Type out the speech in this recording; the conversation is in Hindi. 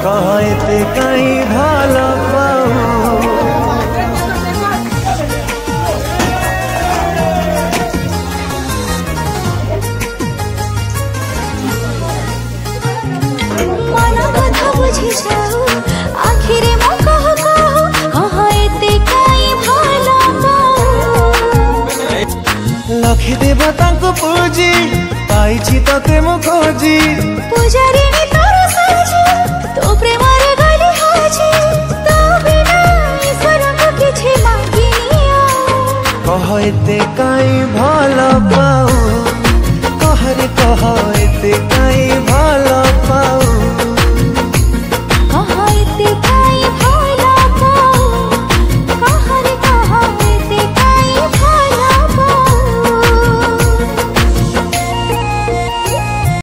कह एते काई भल पाऊ मन कथा बुझी जाऊ आखिरे मो कह कह एते काई भल पाऊ लखी देवता को पूजी पाइछि तते मो खोजी पूजारी ने तोर साजी तो प्रेम रे गली हाजी तो बिना ईश्वर को किछि मांगिनिया कह एते काई भल पाऊ कह रे कह